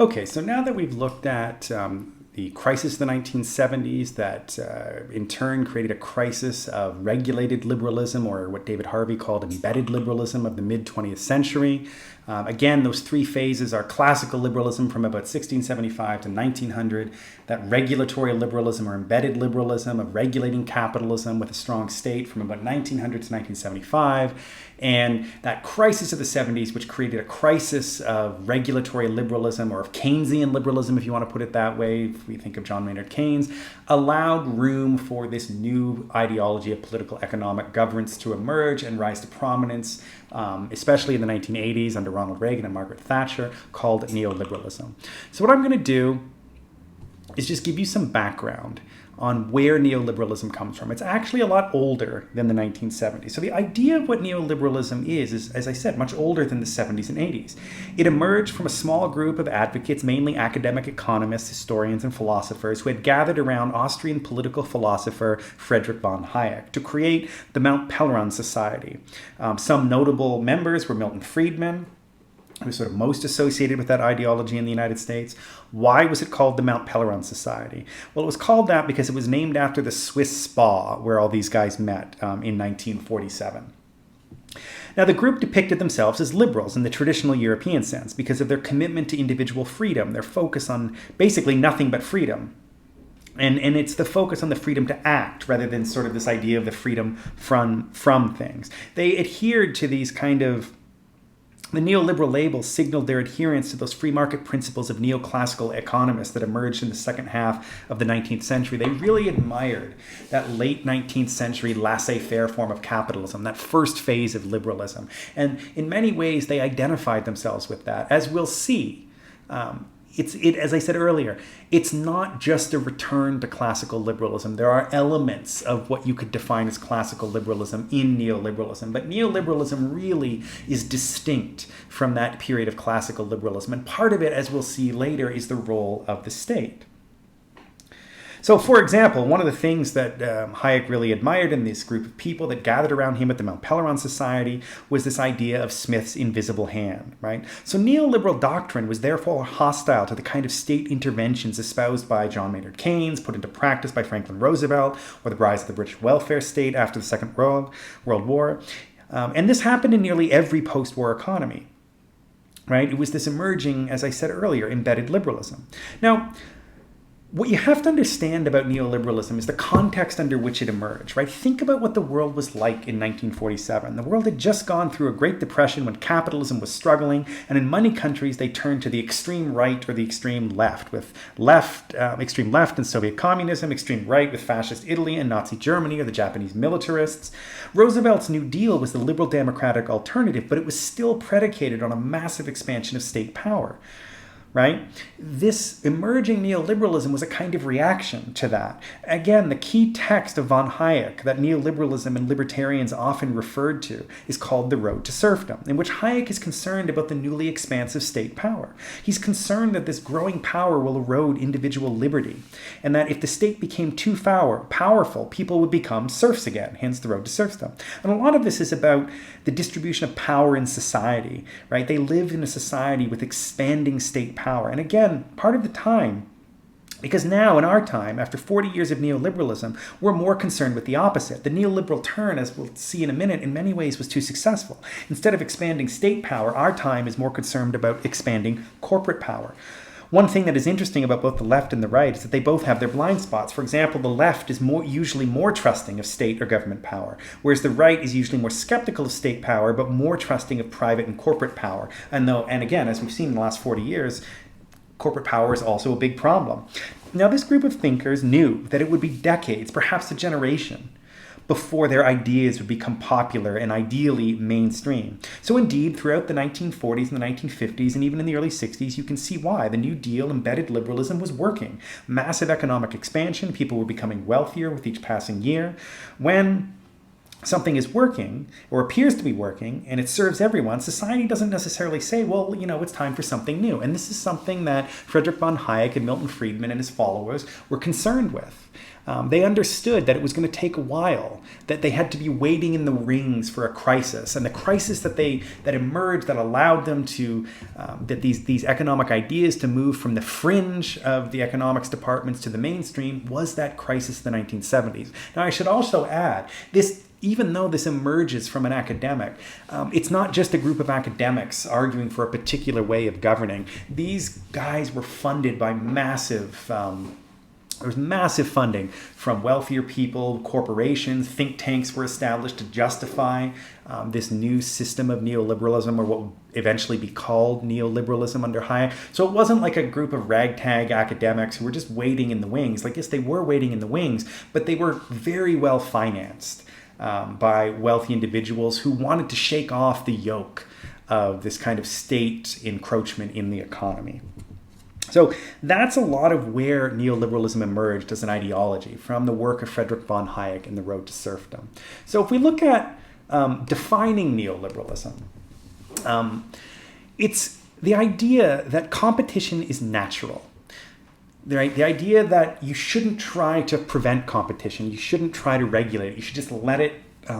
Okay, so now that we've looked at the crisis of the 1970s that in turn created a crisis of regulated liberalism, or what David Harvey called embedded liberalism of the mid-20th century. Again, those three phases are classical liberalism from about 1675 to 1900, that regulatory liberalism or embedded liberalism of regulating capitalism with a strong state from about 1900 to 1975, and that crisis of the 70s, which created a crisis of regulatory liberalism, or of Keynesian liberalism, if you want to put it that way, if we think of John Maynard Keynes, allowed room for this new ideology of political economic governance to emerge and rise to prominence, especially in the 1980s under Ronald Reagan and Margaret Thatcher, called neoliberalism. So what I'm going to do is just give you some background on where neoliberalism comes from. It's actually a lot older than the 1970s. So the idea of what neoliberalism is, as I said, much older than the 70s and 80s. It emerged from a small group of advocates, mainly academic economists, historians, and philosophers, who had gathered around Austrian political philosopher Friedrich von Hayek to create the Mount Pelerin Society. Some notable members were Milton Friedman, who was sort of most associated with that ideology in the United States. Why was it called the Mount Pelerin Society? Well, it was called that because it was named after the Swiss spa where all these guys met in 1947. Now, the group depicted themselves as liberals in the traditional European sense because of their commitment to individual freedom, their focus on basically nothing but freedom. And it's the focus on the freedom to act rather than sort of this idea of the freedom from things. They adhered to these kind of the neoliberal label signaled their adherence to those free market principles of neoclassical economists that emerged in the second half of the 19th century. They really admired that late 19th century laissez-faire form of capitalism, that first phase of liberalism. And in many ways, they identified themselves with that. As we'll see, as I said earlier, it's not just a return to classical liberalism. There are elements of what you could define as classical liberalism in neoliberalism, but neoliberalism really is distinct from that period of classical liberalism. And part of it, as we'll see later, is the role of the state. So, for example, one of the things that Hayek really admired in this group of people that gathered around him at the Mount Pelerin Society was this idea of Smith's invisible hand, right? So neoliberal doctrine was therefore hostile to the kind of state interventions espoused by John Maynard Keynes, put into practice by Franklin Roosevelt, or the rise of the British welfare state after the Second World War. And this happened in nearly every post-war economy, right? It was this emerging, as I said earlier, embedded liberalism. Now, what you have to understand about neoliberalism is the context under which it emerged, right? Think about what the world was like in 1947. The world had just gone through a Great Depression when capitalism was struggling, and in many countries they turned to the extreme right or the extreme left, with extreme left and Soviet communism, extreme right with fascist Italy and Nazi Germany or the Japanese militarists. Roosevelt's New Deal was the liberal democratic alternative, but it was still predicated on a massive expansion of state power. Right? This emerging neoliberalism was a kind of reaction to that. Again, the key text of von Hayek that neoliberalism and libertarians often referred to is called The Road to Serfdom, in which Hayek is concerned about the newly expansive state power. He's concerned that this growing power will erode individual liberty, and that if the state became too powerful, people would become serfs again, hence The Road to Serfdom. And a lot of this is about the distribution of power in society, right? They live in a society with expanding state power. And again, part of the time, because now in our time, after 40 years of neoliberalism, we're more concerned with the opposite. The neoliberal turn, as we'll see in a minute, in many ways was too successful. Instead of expanding state power, our time is more concerned about expanding corporate power. One thing that is interesting about both the left and the right is that they both have their blind spots. For example, the left is usually more trusting of state or government power, whereas the right is usually more skeptical of state power, but more trusting of private and corporate power. And again, as we've seen in the last 40 years, corporate power is also a big problem. Now, this group of thinkers knew that it would be decades, perhaps a generation, before their ideas would become popular and ideally mainstream. So indeed, throughout the 1940s and the 1950s and even in the early 60s, you can see why the New Deal embedded liberalism was working. Massive economic expansion, people were becoming wealthier with each passing year. When something is working or appears to be working and it serves everyone, society doesn't necessarily say, well, it's time for something new. And this is something that Friedrich von Hayek and Milton Friedman and his followers were concerned with. They understood that it was going to take a while, that they had to be waiting in the wings for a crisis. And the crisis that emerged that allowed them to, that these economic ideas to move from the fringe of the economics departments to the mainstream was that crisis of the 1970s. Now, I should also add, even though this emerges from an academic, it's not just a group of academics arguing for a particular way of governing. These guys were funded by there was massive funding from wealthier people, corporations, think tanks were established to justify this new system of neoliberalism, or what would eventually be called neoliberalism under Hayek. So it wasn't like a group of ragtag academics who were just waiting in the wings. Like, yes, they were waiting in the wings, but they were very well financed by wealthy individuals who wanted to shake off the yoke of this kind of state encroachment in the economy. So that's a lot of where neoliberalism emerged as an ideology, from the work of Friedrich von Hayek and The Road to Serfdom. So if we look at defining neoliberalism, it's the idea that competition is natural. Right? The idea that you shouldn't try to prevent competition, you shouldn't try to regulate it, you should just let it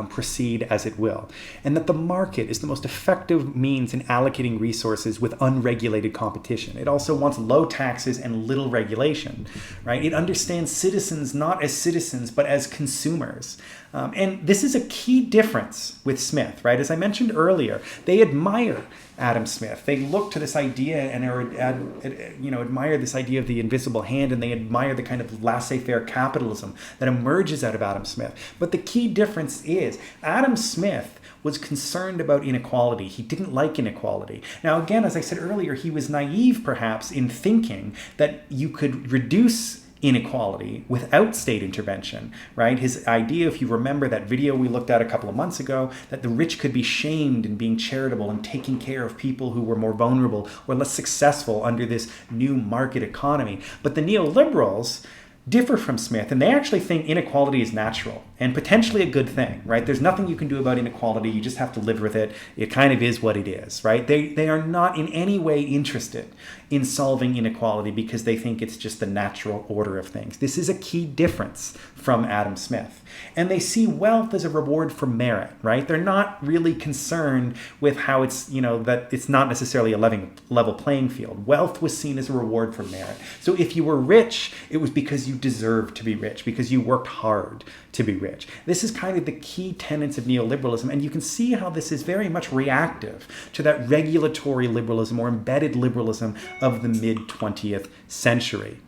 proceed as it will. And that the market is the most effective means in allocating resources with unregulated competition. It also wants low taxes and little regulation, right? It understands citizens not as citizens, but as consumers. And this is a key difference with Smith, right? As I mentioned earlier, they admire Adam Smith. They look to this idea and admire this idea of the invisible hand, and they admire the kind of laissez-faire capitalism that emerges out of Adam Smith. But the key difference is Adam Smith was concerned about inequality. He didn't like inequality. Now, again, as I said earlier, he was naive perhaps in thinking that you could reduce inequality without state intervention, right? His idea, if you remember that video we looked at a couple of months ago, that the rich could be shamed in being charitable and taking care of people who were more vulnerable or less successful under this new market economy. But the neoliberals differ from Smith, and they actually think inequality is natural and potentially a good thing, right? There's nothing you can do about inequality. You just have to live with it. It kind of is what it is, right? They are not in any way interested in solving inequality because they think it's just the natural order of things. This is a key difference from Adam Smith. And they see wealth as a reward for merit, right? They're not really concerned with how it's, that it's not necessarily a level playing field. Wealth was seen as a reward for merit. So if you were rich, it was because you deserved to be rich, because you worked hard to be rich. This is kind of the key tenets of neoliberalism, and you can see how this is very much reactive to that regulatory liberalism or embedded liberalism of the mid-20th century.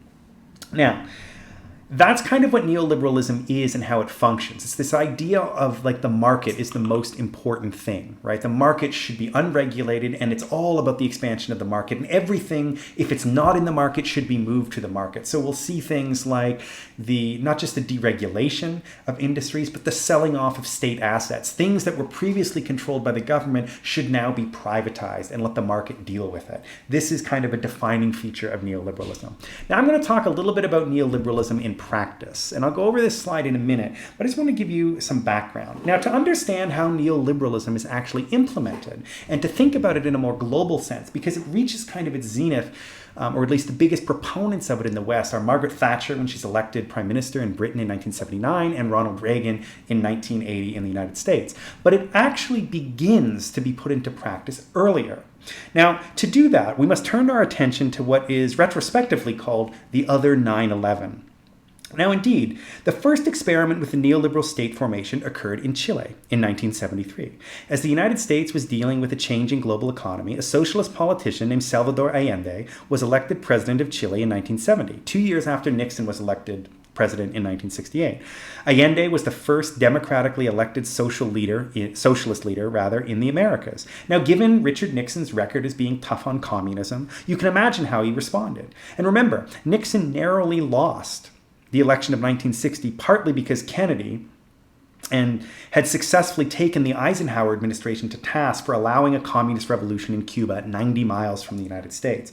Now, that's kind of what neoliberalism is and how it functions. It's this idea of like the market is the most important thing, right? The market should be unregulated, and it's all about the expansion of the market. And everything, if it's not in the market, should be moved to the market. So we'll see things like not just the deregulation of industries, but the selling off of state assets. Things that were previously controlled by the government should now be privatized and let the market deal with it. This is kind of a defining feature of neoliberalism. Now I'm going to talk a little bit about neoliberalism in practice. And I'll go over this slide in a minute, but I just want to give you some background. Now, to understand how neoliberalism is actually implemented and to think about it in a more global sense, because it reaches kind of its zenith, or at least the biggest proponents of it in the West are Margaret Thatcher when she's elected prime minister in Britain in 1979 and Ronald Reagan in 1980 in the United States. But it actually begins to be put into practice earlier. Now, to do that, we must turn our attention to what is retrospectively called the other 9/11. Now, indeed, the first experiment with the neoliberal state formation occurred in Chile in 1973. As the United States was dealing with a changing global economy, a socialist politician named Salvador Allende was elected president of Chile in 1970, 2 years after Nixon was elected president in 1968. Allende was the first democratically elected socialist leader in the Americas. Now, given Richard Nixon's record as being tough on communism, you can imagine how he responded. And remember, Nixon narrowly lost the election of 1960, partly because Kennedy had successfully taken the Eisenhower administration to task for allowing a communist revolution in Cuba at 90 miles from the United States.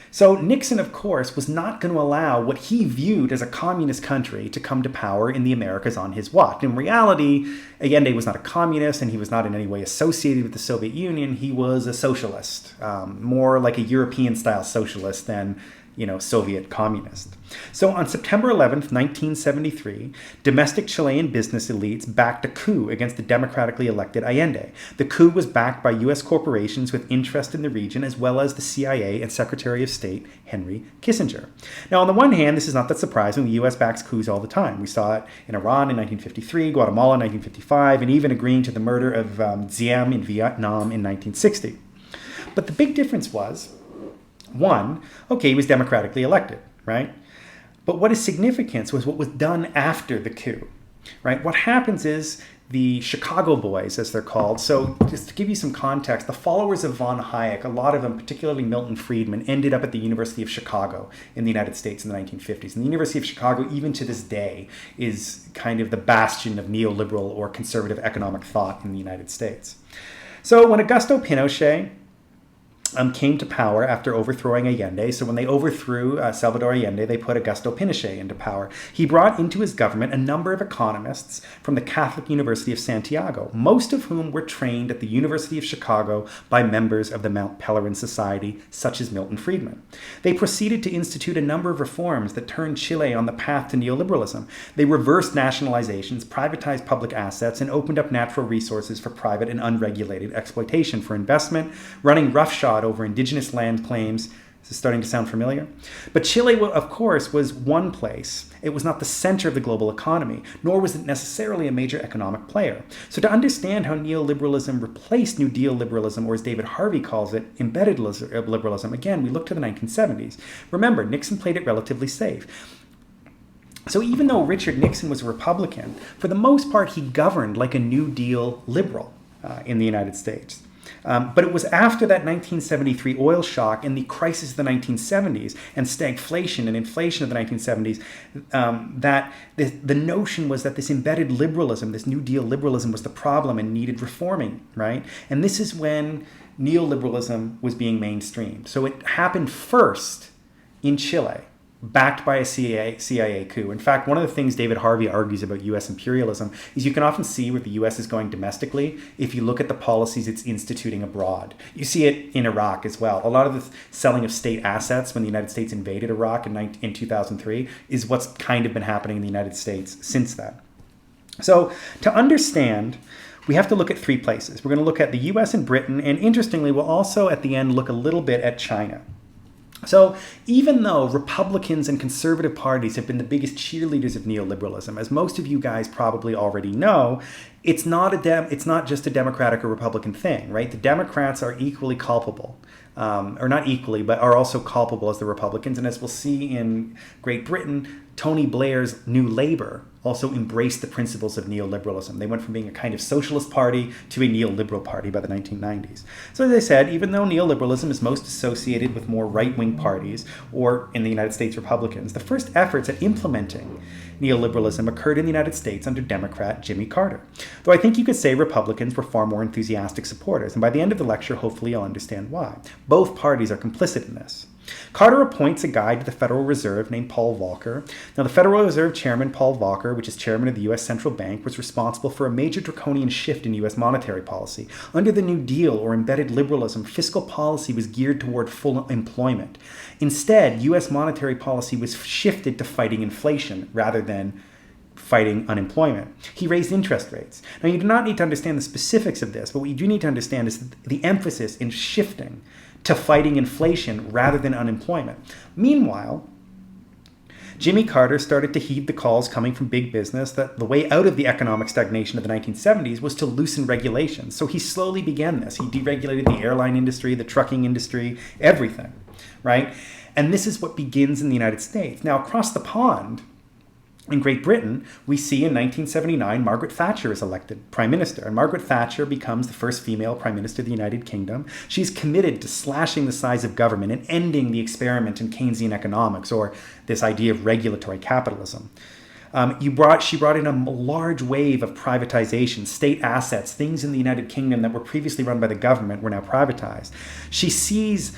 So Nixon, of course, was not going to allow what he viewed as a communist country to come to power in the Americas on his watch. In reality, Allende was not a communist, and he was not in any way associated with the Soviet Union. He was a socialist, more like a European-style socialist than Soviet communist. So on September 11th, 1973, domestic Chilean business elites backed a coup against the democratically elected Allende. The coup was backed by U.S. corporations with interest in the region, as well as the CIA and Secretary of State Henry Kissinger. Now, on the one hand, this is not that surprising. The U.S. backs coups all the time. We saw it in Iran in 1953, Guatemala in 1955, and even agreeing to the murder of Diem in Vietnam in 1960. But the big difference was, one, okay, he was democratically elected, right? But what is significant was what was done after the coup, right? What happens is the Chicago Boys, as they're called. So just to give you some context, the followers of von Hayek, a lot of them, particularly Milton Friedman, ended up at the University of Chicago in the United States in the 1950s. And the University of Chicago, even to this day, is kind of the bastion of neoliberal or conservative economic thought in the United States. So when Augusto Pinochet came to power after overthrowing Allende. So when they overthrew Salvador Allende, they put Augusto Pinochet into power. He brought into his government a number of economists from the Catholic University of Santiago, most of whom were trained at the University of Chicago by members of the Mount Pelerin Society, such as Milton Friedman. They proceeded to institute a number of reforms that turned Chile on the path to neoliberalism. They reversed nationalizations, privatized public assets, and opened up natural resources for private and unregulated exploitation for investment, running roughshod over indigenous land claims. This is starting to sound familiar. But Chile, of course, was one place. It was not the center of the global economy, nor was it necessarily a major economic player. So to understand how neoliberalism replaced New Deal liberalism, or as David Harvey calls it, embedded liberalism, again, we look to the 1970s. Remember, Nixon played it relatively safe. So even though Richard Nixon was a Republican, for the most part, he governed like a New Deal liberal in the United States. But it was after that 1973 oil shock and the crisis of the 1970s and stagflation and inflation of the 1970s that the notion was that this embedded liberalism, this New Deal liberalism, was the problem and needed reforming, right? And this is when neoliberalism was being mainstreamed. So it happened first in Chile, backed by a CIA coup. In fact, one of the things David Harvey argues about U.S. imperialism is you can often see where the U.S. is going domestically if you look at the policies it's instituting abroad. You see it in Iraq as well. A lot of the selling of state assets when the United States invaded Iraq in 2003 is what's kind of been happening in the United States since then. So to understand, we have to look at three places. We're going to look at the U.S. and Britain, and interestingly, we'll also at the end look a little bit at China. So even though Republicans and conservative parties have been the biggest cheerleaders of neoliberalism, as most of you guys probably already know, it's not just a Democratic or Republican thing, right? The Democrats are equally culpable, or not equally, but are also culpable as the Republicans. And as we'll see in Great Britain, Tony Blair's New Labour also embraced the principles of neoliberalism. They went from being a kind of socialist party to a neoliberal party by the 1990s. So as I said, even though neoliberalism is most associated with more right-wing parties, or in the United States, Republicans, the first efforts at implementing neoliberalism occurred in the United States under Democrat Jimmy Carter. Though I think you could say Republicans were far more enthusiastic supporters, and by the end of the lecture, hopefully you'll understand why. Both parties are complicit in this. Carter appoints a guy to the Federal Reserve named Paul Volcker. Now, the Federal Reserve Chairman, Paul Volcker, which is chairman of the U.S. Central Bank, was responsible for a major draconian shift in U.S. monetary policy. Under the New Deal, or embedded liberalism, fiscal policy was geared toward full employment. Instead, U.S. monetary policy was shifted to fighting inflation rather than fighting unemployment. He raised interest rates. Now, you do not need to understand the specifics of this, but what you do need to understand is the emphasis in shifting to fighting inflation rather than unemployment. Meanwhile, Jimmy Carter started to heed the calls coming from big business that the way out of the economic stagnation of the 1970s was to loosen regulations. So he slowly began this. He deregulated the airline industry, the trucking industry, everything, right? And this is what begins in the United States. Now, across the pond, in Great Britain, we see in 1979, Margaret Thatcher is elected Prime Minister, and Margaret Thatcher becomes the first female Prime Minister of the United Kingdom. She's committed to slashing the size of government and ending the experiment in Keynesian economics, or this idea of regulatory capitalism. She brought in a large wave of privatization, state assets, things in the United Kingdom that were previously run by the government were now privatized. She sees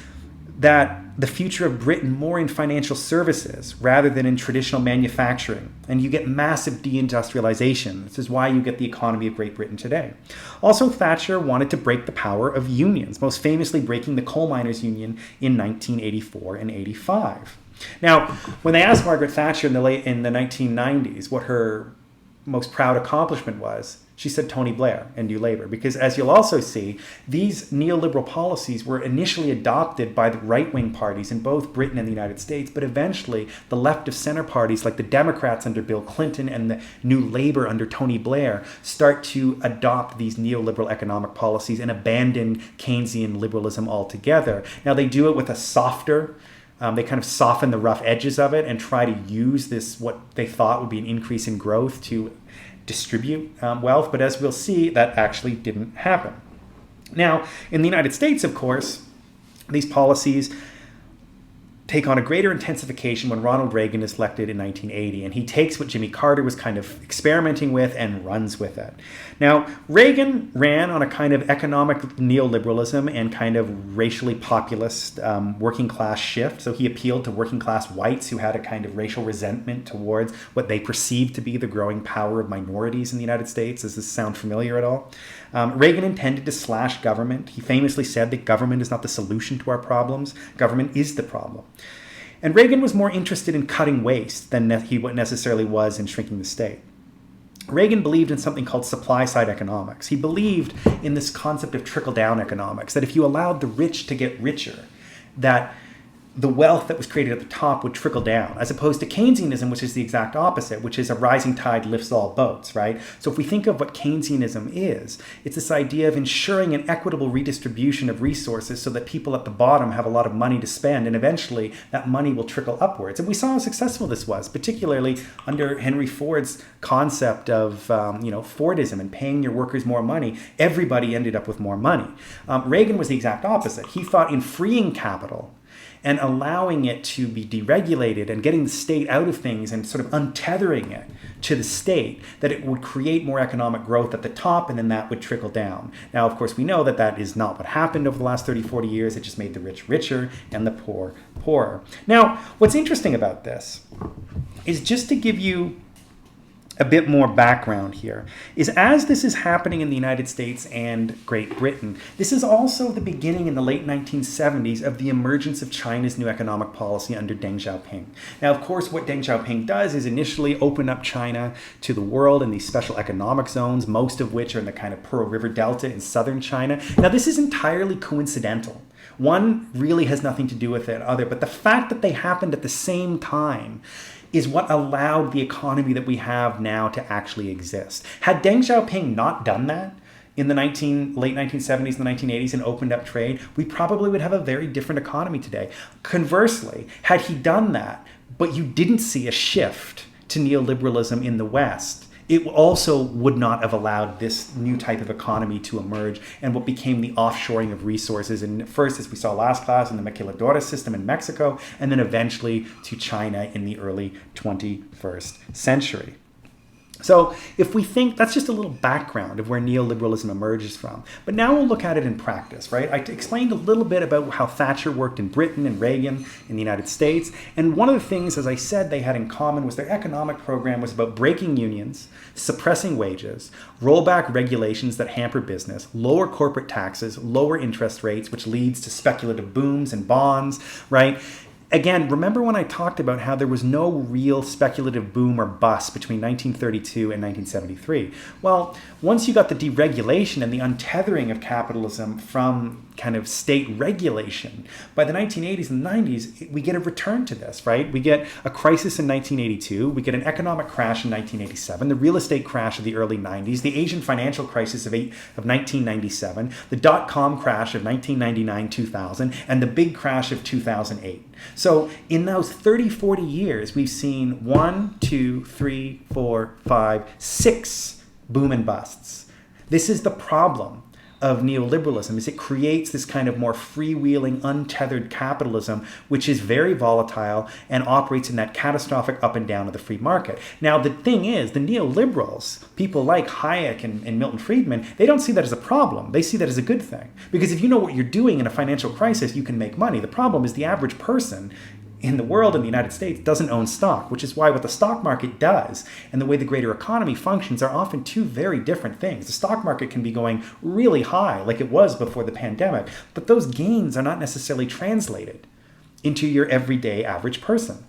that the future of Britain more in financial services rather than in traditional manufacturing. And you get massive deindustrialization. This is why you get the economy of Great Britain today. Also, Thatcher wanted to break the power of unions, most famously breaking the Coal Miners' Union in 1984 and 85. Now, when they asked Margaret Thatcher in the 1990s what her most proud accomplishment was, she said Tony Blair and New Labour, because as you'll also see, these neoliberal policies were initially adopted by the right-wing parties in both Britain and the United States, but eventually the left of center parties like the Democrats under Bill Clinton and the New Labour under Tony Blair start to adopt these neoliberal economic policies and abandon Keynesian liberalism altogether. Now they do it with a softer, they kind of soften the rough edges of it and try to use this, what they thought would be an increase in growth, to distribute wealth. But as we'll see, that actually didn't happen. Now, in the United States, of course, these policies take on a greater intensification when Ronald Reagan is elected in 1980, and he takes what Jimmy Carter was kind of experimenting with and runs with it. Now, Reagan ran on a kind of economic neoliberalism and kind of racially populist working class shift. So he appealed to working class whites who had a kind of racial resentment towards what they perceived to be the growing power of minorities in the United States. Does this sound familiar at all? Reagan intended to slash government. He famously said that government is not the solution to our problems. Government is the problem. And Reagan was more interested in cutting waste than he necessarily was in shrinking the state. Reagan believed in something called supply-side economics. He believed in this concept of trickle-down economics, that if you allowed the rich to get richer, that the wealth that was created at the top would trickle down, as opposed to Keynesianism, which is the exact opposite, which is a rising tide lifts all boats, right? So if we think of what Keynesianism is, it's this idea of ensuring an equitable redistribution of resources so that people at the bottom have a lot of money to spend, and eventually that money will trickle upwards. And we saw how successful this was, particularly under Henry Ford's concept of Fordism and paying your workers more money. Everybody ended up with more money. Reagan was the exact opposite. He thought in freeing capital and allowing it to be deregulated and getting the state out of things and sort of untethering it to the state, that it would create more economic growth at the top, and then that would trickle down. Now, of course, we know that that is not what happened over the last 30, 40 years. It just made the rich richer and the poor poorer. Now, what's interesting about this is, just to give you a bit more background here, is as this is happening in the United States and Great Britain, this is also the beginning in the late 1970s of the emergence of China's new economic policy under Deng Xiaoping. Now, of course, what Deng Xiaoping does is initially open up China to the world in these special economic zones, most of which are in the kind of Pearl River Delta in southern China. Now, this is entirely coincidental. One really has nothing to do with the other, but the fact that they happened at the same time is what allowed the economy that we have now to actually exist. Had Deng Xiaoping not done that in the late 1970s and the 1980s and opened up trade, we probably would have a very different economy today. Conversely, had he done that, but you didn't see a shift to neoliberalism in the West, it also would not have allowed this new type of economy to emerge and what became the offshoring of resources. And first, as we saw last class, in the maquiladora system in Mexico, and then eventually to China in the early 21st century. So if we think, that's just a little background of where neoliberalism emerges from. But now we'll look at it in practice, right? I explained a little bit about how Thatcher worked in Britain and Reagan in the United States. And one of the things, as I said, they had in common was their economic program was about breaking unions, suppressing wages, roll back regulations that hamper business, lower corporate taxes, lower interest rates, which leads to speculative booms and bonds, right? Again, remember when I talked about how there was no real speculative boom or bust between 1932 and 1973? Well, once you got the deregulation and the untethering of capitalism from kind of state regulation, by the 1980s and 90s, we get a return to this, right? We get a crisis in 1982. We get an economic crash in 1987, the real estate crash of the early 90s, the Asian financial crisis of 1997, the dot-com crash of 1999-2000, and the big crash of 2008. So in those 30, 40 years, we've seen 1, 2, 3, 4, 5, 6 boom and busts. This is the problem of neoliberalism is it creates this kind of more freewheeling, untethered capitalism, which is very volatile and operates in that catastrophic up and down of the free market. Now, the thing is, the neoliberals, people like Hayek and Milton Friedman, they don't see that as a problem. They see that as a good thing. Because if you know what you're doing in a financial crisis, you can make money. The problem is the average person in the world, in the United States, doesn't own stock, which is why what the stock market does and the way the greater economy functions are often two very different things. The stock market can be going really high, like it was before the pandemic, but those gains are not necessarily translated into your everyday average person.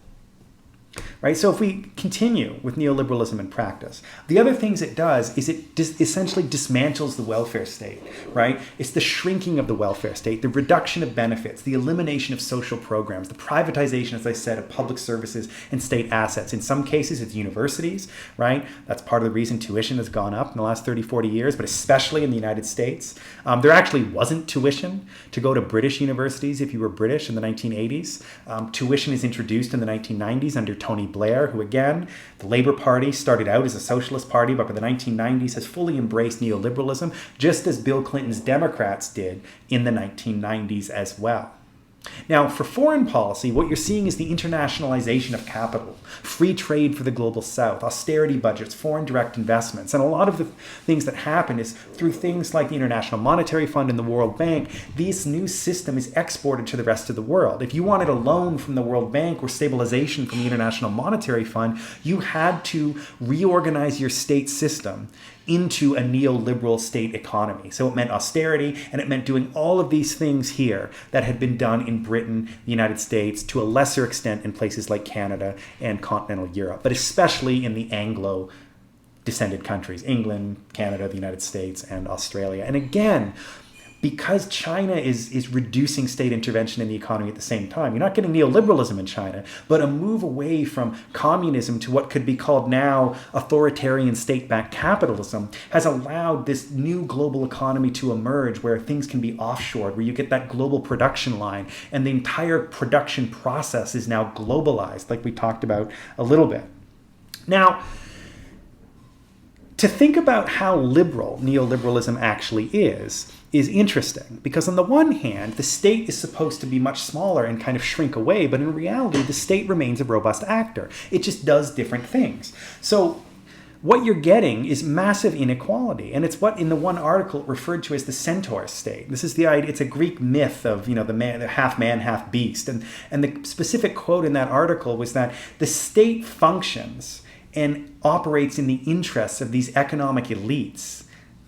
Right? So if we continue with neoliberalism in practice, the other things it does is it essentially dismantles the welfare state, right? It's the shrinking of the welfare state, the reduction of benefits, the elimination of social programs, the privatization, as I said, of public services and state assets. In some cases, it's universities, right? That's part of the reason tuition has gone up in the last 30, 40 years, but especially in the United States. There actually wasn't tuition to go to British universities if you were British in the 1980s. Tuition is introduced in the 1990s under Tony Blair, who again, the Labour Party started out as a socialist party, but by the 1990s has fully embraced neoliberalism, just as Bill Clinton's Democrats did in the 1990s as well. Now, for foreign policy, what you're seeing is the internationalization of capital, free trade for the global south, austerity budgets, foreign direct investments. And a lot of the things that happen is through things like the International Monetary Fund and the World Bank, this new system is exported to the rest of the world. If you wanted a loan from the World Bank or stabilization from the International Monetary Fund, you had to reorganize your state system into a neoliberal state economy. So it meant austerity, and it meant doing all of these things here that had been done in Britain, the United States, to a lesser extent in places like Canada and continental Europe, but especially in the Anglo-descended countries, England, Canada, the United States, and Australia. And again, because China is reducing state intervention in the economy at the same time. You're not getting neoliberalism in China, but a move away from communism to what could be called now authoritarian state-backed capitalism has allowed this new global economy to emerge where things can be offshored, where you get that global production line, and the entire production process is now globalized, like we talked about a little bit. Now, to think about how liberal neoliberalism actually is interesting, because on the one hand, the state is supposed to be much smaller and kind of shrink away, but in reality, the state remains a robust actor. It just does different things. So what you're getting is massive inequality, and it's what in the one article referred to as the Centaur Estate. This is the idea. It's a Greek myth of the half man, half beast, and the specific quote in that article was that the state functions and operates in the interests of these economic elites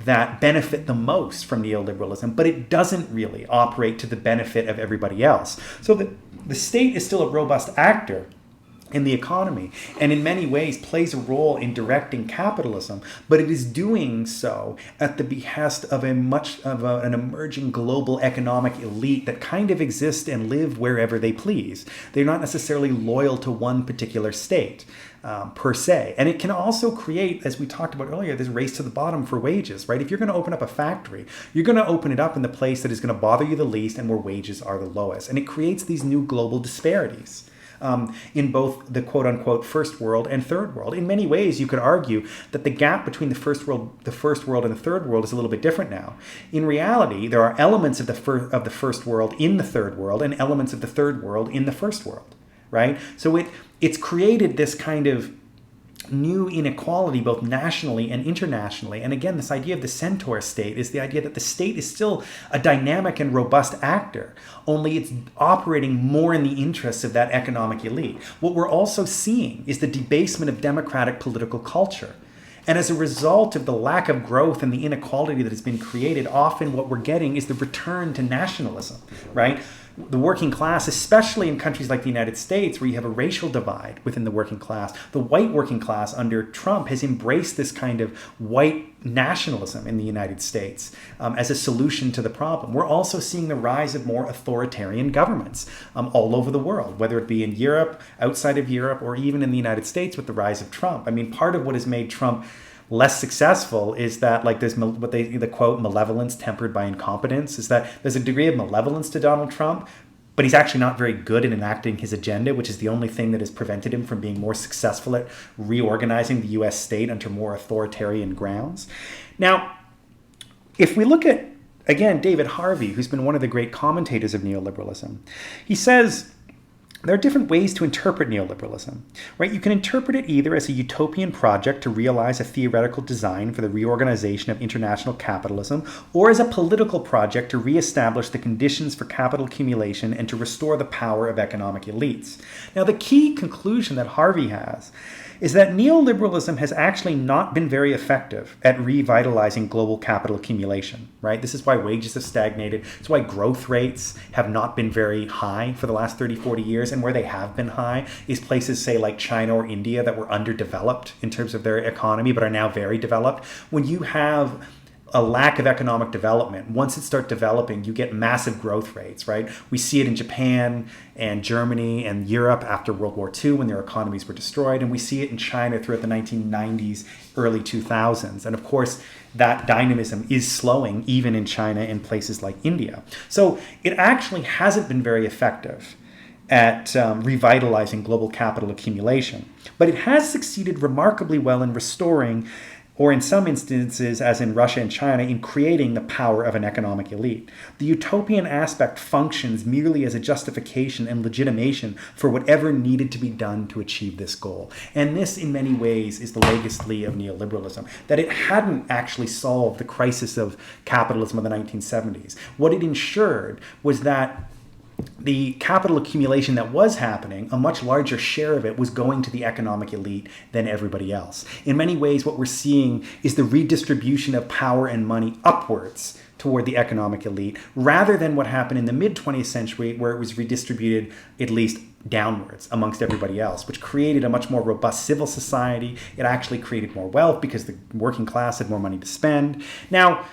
that benefit the most from neoliberalism, but it doesn't really operate to the benefit of everybody else. So the state is still a robust actor in the economy, and in many ways plays a role in directing capitalism, but it is doing so at the behest of an emerging global economic elite that kind of exist and live wherever they please. They're not necessarily loyal to one particular state. Per se. And it can also create, as we talked about earlier, this race to the bottom for wages, right? If you're going to open up a factory, you're going to open it up in the place that is going to bother you the least and where wages are the lowest. And it creates these new global disparities in both the quote-unquote first world and third world. In many ways, you could argue that the gap between the first world and the third world is a little bit different now. In reality, there are elements of the first world in the third world and elements of the third world in the first world. Right? So it's created this kind of new inequality both nationally and internationally. And again, this idea of the Centaur State is the idea that the state is still a dynamic and robust actor, only it's operating more in the interests of that economic elite. What we're also seeing is the debasement of democratic political culture. And as a result of the lack of growth and the inequality that has been created, often what we're getting is the return to nationalism, right? The working class, especially in countries like the United States, where you have a racial divide within the working class, the white working class under Trump has embraced this kind of white nationalism in the United States as a solution to the problem. We're also seeing the rise of more authoritarian governments all over the world, whether it be in Europe, outside of Europe, or even in the United States with the rise of Trump. I mean, part of what has made Trump less successful is that, like, there's the quote, malevolence tempered by incompetence, is that there's a degree of malevolence to Donald Trump, but he's actually not very good at enacting his agenda, which is the only thing that has prevented him from being more successful at reorganizing the U.S. state under more authoritarian grounds. Now, if we look at again, David Harvey, who's been one of the great commentators of neoliberalism, he says there are different ways to interpret neoliberalism, right? You can interpret it either as a utopian project to realize a theoretical design for the reorganization of international capitalism, or as a political project to reestablish the conditions for capital accumulation and to restore the power of economic elites. Now, the key conclusion that Harvey has is that neoliberalism has actually not been very effective at revitalizing global capital accumulation, right? This is why wages have stagnated. It's why growth rates have not been very high for the last 30, 40 years. And where they have been high is places, say, like China or India that were underdeveloped in terms of their economy, but are now very developed. When you have a lack of economic development, once it starts developing, you get massive growth rates, right? We see it in Japan and Germany and Europe after World War II when their economies were destroyed. And we see it in China throughout the 1990s, early 2000s. And of course, that dynamism is slowing even in China and places like India. So it actually hasn't been very effective at revitalizing global capital accumulation. But it has succeeded remarkably well in restoring, or in some instances, as in Russia and China, in creating the power of an economic elite. The utopian aspect functions merely as a justification and legitimation for whatever needed to be done to achieve this goal. And this, in many ways, is the legacy of neoliberalism, that it hadn't actually solved the crisis of capitalism of the 1970s. What it ensured was that the capital accumulation that was happening, a much larger share of it was going to the economic elite than everybody else. In many ways, what we're seeing is the redistribution of power and money upwards toward the economic elite, rather than what happened in the mid-20th century, where it was redistributed at least downwards amongst everybody else, which created a much more robust civil society. It actually created more wealth because the working class had more money to spend. Now,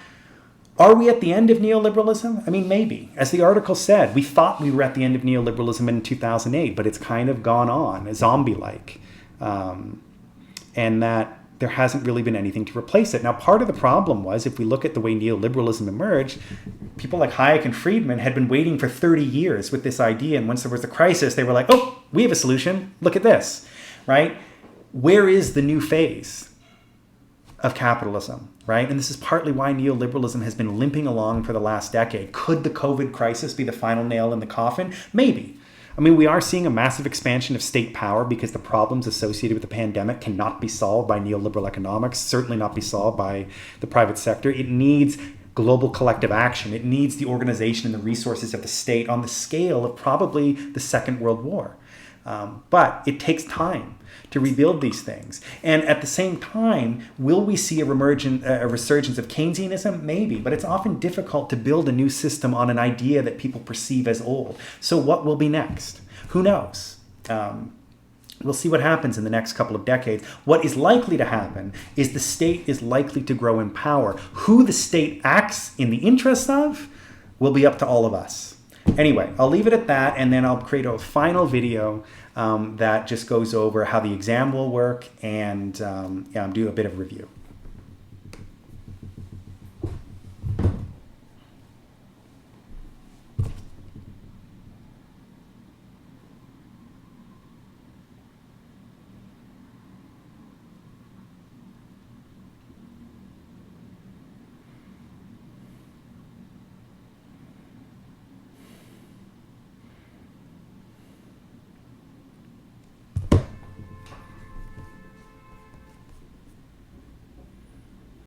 are we at the end of neoliberalism? I mean, maybe. As the article said, we thought we were at the end of neoliberalism in 2008, but it's kind of gone on, zombie-like. And that there hasn't really been anything to replace it. Now, part of the problem was, if we look at the way neoliberalism emerged, people like Hayek and Friedman had been waiting for 30 years with this idea. And once there was a crisis, they were like, oh, we have a solution. Look at this, right? Where is the new phase of capitalism, right? And this is partly why neoliberalism has been limping along for the last decade. Could the COVID crisis be the final nail in the coffin? Maybe. I mean, we are seeing a massive expansion of state power because the problems associated with the pandemic cannot be solved by neoliberal economics, certainly not be solved by the private sector. It needs global collective action. It needs the organization and the resources of the state on the scale of probably the Second World War. But it takes time to rebuild these things. And at the same time, will we see a resurgence of Keynesianism? Maybe, but it's often difficult to build a new system on an idea that people perceive as old. So what will be next? Who knows? We'll see what happens in the next couple of decades. What is likely to happen is the state is likely to grow in power. Who the state acts in the interest of will be up to all of us. Anyway, I'll leave it at that, and then I'll create a final video that just goes over how the exam will work and do a bit of review.